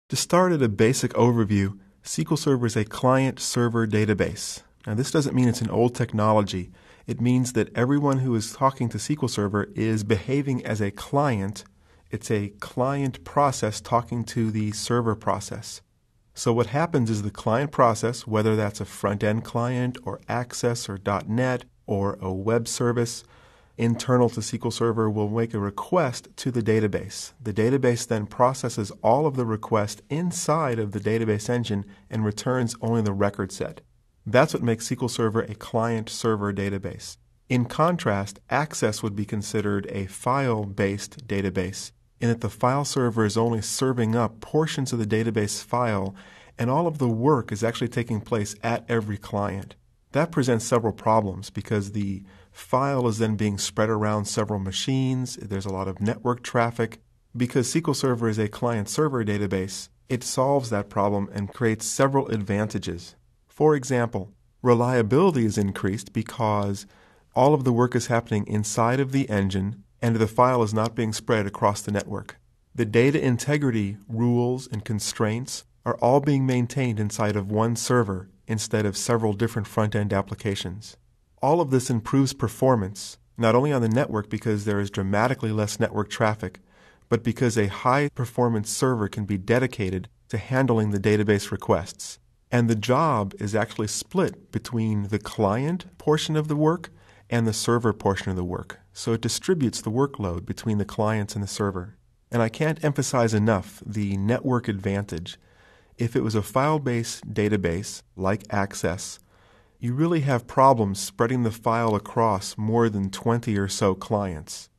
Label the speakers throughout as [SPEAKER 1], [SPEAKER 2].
[SPEAKER 1] To start at a basic overview, SQL Server is a client-server database. Now, this doesn't mean it's an old technology. It means that everyone who is talking to SQL Server is behaving as a client. It's a client process talking to the server process. So what happens is the client process, whether that's a front-end client or Access or .NET or a web service, internal to SQL Server will make a request to the database. The database then processes all of the requests inside of the database engine and returns only the record set. That's what makes SQL Server a client-server database. In contrast, Access would be considered a file-based database, in that the file server is only serving up portions of the database file, and all of the work is actually taking place at every client. That presents several problems because the file is then being spread around several machines. There's a lot of network traffic. Because SQL Server is a client-server database, it solves that problem and creates several advantages. For example, reliability is increased because all of the work is happening inside of the engine and the file is not being spread across the network. The data integrity rules and constraints are all being maintained inside of one server instead of several different front-end applications. All of this improves performance, not only on the network because there is dramatically less network traffic, but because a high-performance server can be dedicated to handling the database requests. And the job is actually split between the client portion of the work and the server portion of the work. So it distributes the workload between the clients and the server. And I can't emphasize enough the network advantage. If it was a file-based database like Access, you really have problems spreading the file across more than 20 or so clients.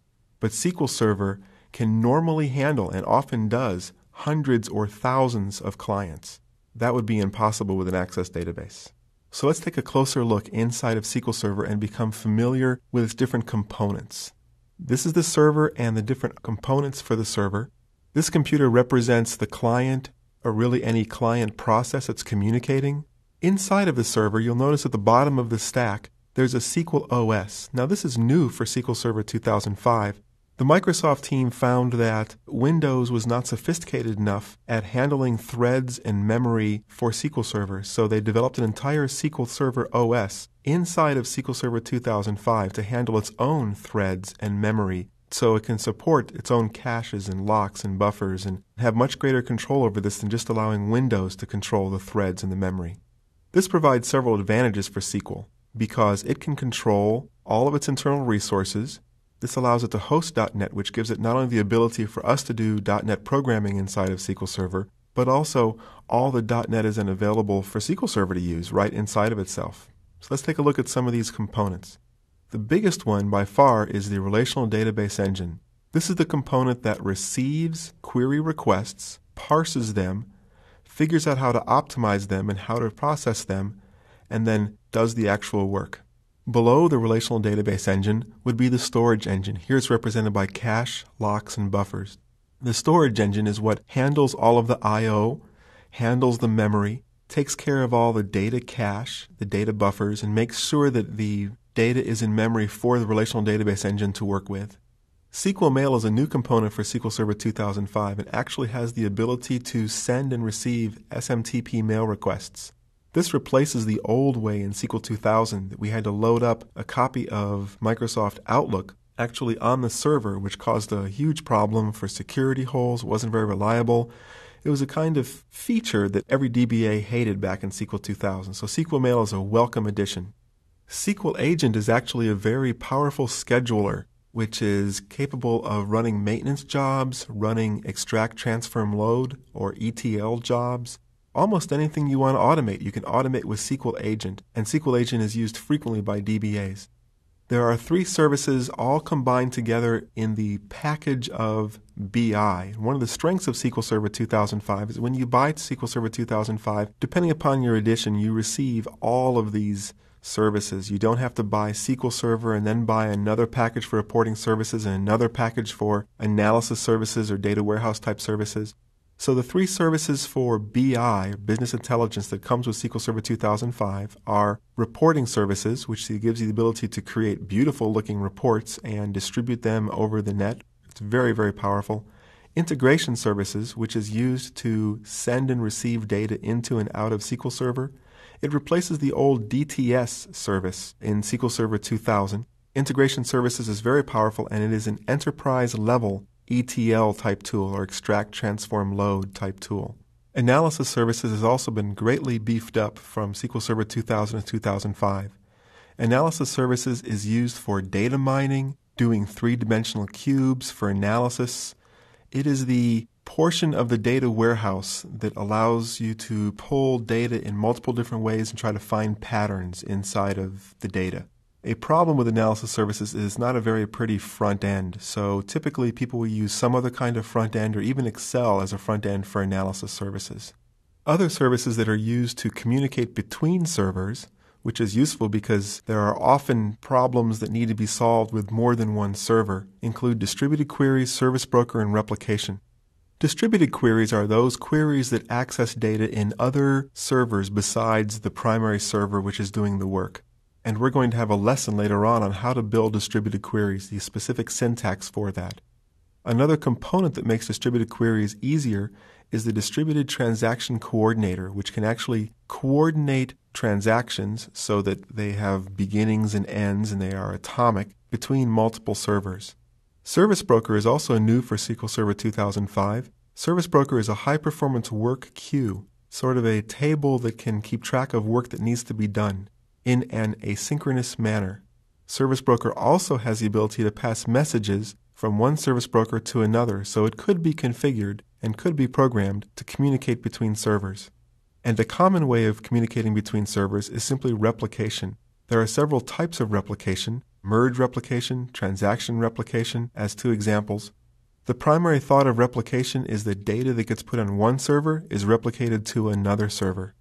[SPEAKER 1] But SQL Server can normally handle, and often does, hundreds or thousands of clients. That would be impossible with an Access database. So let's take a closer look inside of SQL Server and become familiar with its different components. This is the server and the different components for the server. This computer represents the client, or really any client process that's communicating. Inside of the server, you'll notice at the bottom of the stack, there's a SQL OS. Now, this is new for SQL Server 2005. The Microsoft team found that Windows was not sophisticated enough at handling threads and memory for SQL Server, so they developed an entire SQL Server OS inside of SQL Server 2005 to handle its own threads and memory, so it can support its own caches and locks and buffers and have much greater control over this than just allowing Windows to control the threads and the memory. This provides several advantages for SQL because it can control all of its internal resources. This allows it to host .NET, which gives it not only the ability for us to do .NET programming inside of SQL Server, but also all the .NET is then available for SQL Server to use right inside of itself. So let's take a look at some of these components. The biggest one by far is the Relational Database Engine. This is the component that receives query requests, parses them, figures out how to optimize them and how to process them, and then does the actual work. Below the Relational Database Engine would be the Storage Engine. Here it's represented by cache, locks, and buffers. The Storage Engine is what handles all of the I/O, handles the memory, takes care of all the data cache, the data buffers, and makes sure that the data is in memory for the Relational Database Engine to work with. SQL Mail is a new component for SQL Server 2005 and actually has the ability to send and receive SMTP mail requests. This replaces the old way in SQL 2000 that we had to load up a copy of Microsoft Outlook actually on the server, which caused a huge problem for security holes, wasn't very reliable. It was a kind of feature that every DBA hated back in SQL 2000. So SQL Mail is a welcome addition. SQL Agent is actually a very powerful scheduler, which is capable of running maintenance jobs, running extract, transform, load, or ETL jobs. Almost anything you want to automate, you can automate with SQL Agent, and SQL Agent is used frequently by DBAs. There are 3 services all combined together in the package of BI. One of the strengths of SQL Server 2005 is when you buy SQL Server 2005, depending upon your edition, you receive all of these services. You don't have to buy SQL Server and then buy another package for reporting services and another package for analysis services or data warehouse type services. So the 3 services for BI, business intelligence, that comes with SQL Server 2005 are reporting services, which gives you the ability to create beautiful looking reports and distribute them over the net. It's very, very powerful. Integration services, which is used to send and receive data into and out of SQL Server. It replaces the old DTS service in SQL Server 2000. Integration services is very powerful, and it is an enterprise-level ETL type tool, or extract, transform, load type tool. Analysis services has also been greatly beefed up from SQL Server 2000 to 2005. Analysis services is used for data mining, doing three-dimensional cubes for analysis. It is the portion of the data warehouse that allows you to pull data in multiple different ways and try to find patterns inside of the data. A problem with analysis services is not a very pretty front end, so typically people will use some other kind of front end or even Excel as a front end for analysis services. Other services that are used to communicate between servers, which is useful because there are often problems that need to be solved with more than one server, include distributed queries, service broker, and replication. Distributed queries are those queries that access data in other servers besides the primary server which is doing the work. And we're going to have a lesson later on how to build distributed queries, the specific syntax for that. Another component that makes distributed queries easier is the distributed transaction coordinator, which can actually coordinate transactions so that they have beginnings and ends and they are atomic between multiple servers. Service Broker is also new for SQL Server 2005. Service Broker is a high-performance work queue, sort of a table that can keep track of work that needs to be done in an asynchronous manner. Service Broker also has the ability to pass messages from one service broker to another, so it could be configured and could be programmed to communicate between servers. And a common way of communicating between servers is simply replication. There are several types of replication: merge replication, transaction replication, as two examples. The primary thought of replication is that data that gets put on one server is replicated to another server.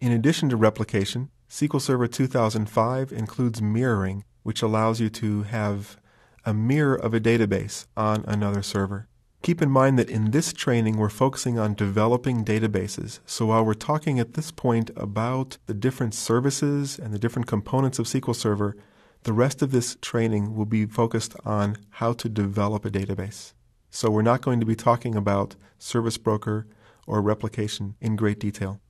[SPEAKER 1] In addition to replication, SQL Server 2005 includes mirroring, which allows you to have a mirror of a database on another server. Keep in mind that in this training we're focusing on developing databases, so while we're talking at this point about the different services and the different components of SQL Server, the rest of this training will be focused on how to develop a database. So we're not going to be talking about Service Broker or replication in great detail.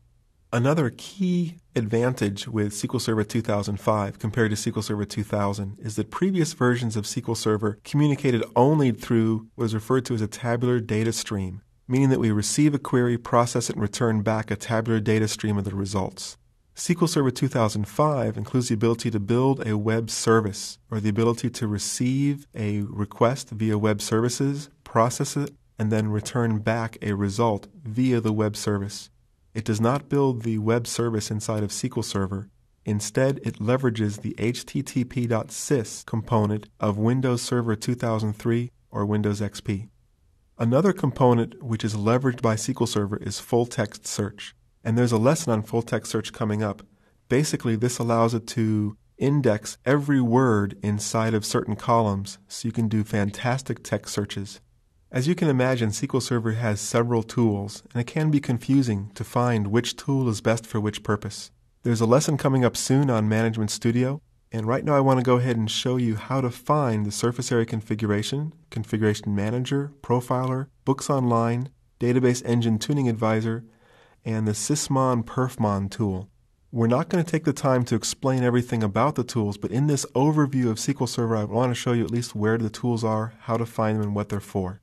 [SPEAKER 1] Another key advantage with SQL Server 2005 compared to SQL Server 2000 is that previous versions of SQL Server communicated only through what is referred to as a tabular data stream, meaning that we receive a query, process it, and return back a tabular data stream of the results. SQL Server 2005 includes the ability to build a web service, or the ability to receive a request via web services, process it, and then return back a result via the web service. It does not build the web service inside of SQL Server. Instead, it leverages the http.sys component of Windows Server 2003 or Windows XP. Another component which is leveraged by SQL Server is full-text search. And there's a lesson on full-text search coming up. Basically, this allows it to index every word inside of certain columns so you can do fantastic text searches. As you can imagine, SQL Server has several tools, and it can be confusing to find which tool is best for which purpose. There's a lesson coming up soon on Management Studio, and right now I want to go ahead and show you how to find the surface area configuration, Configuration Manager, Profiler, Books Online, Database Engine Tuning Advisor, and the Sysmon/Perfmon tool. We're not going to take the time to explain everything about the tools, but in this overview of SQL Server, I want to show you at least where the tools are, how to find them, and what they're for.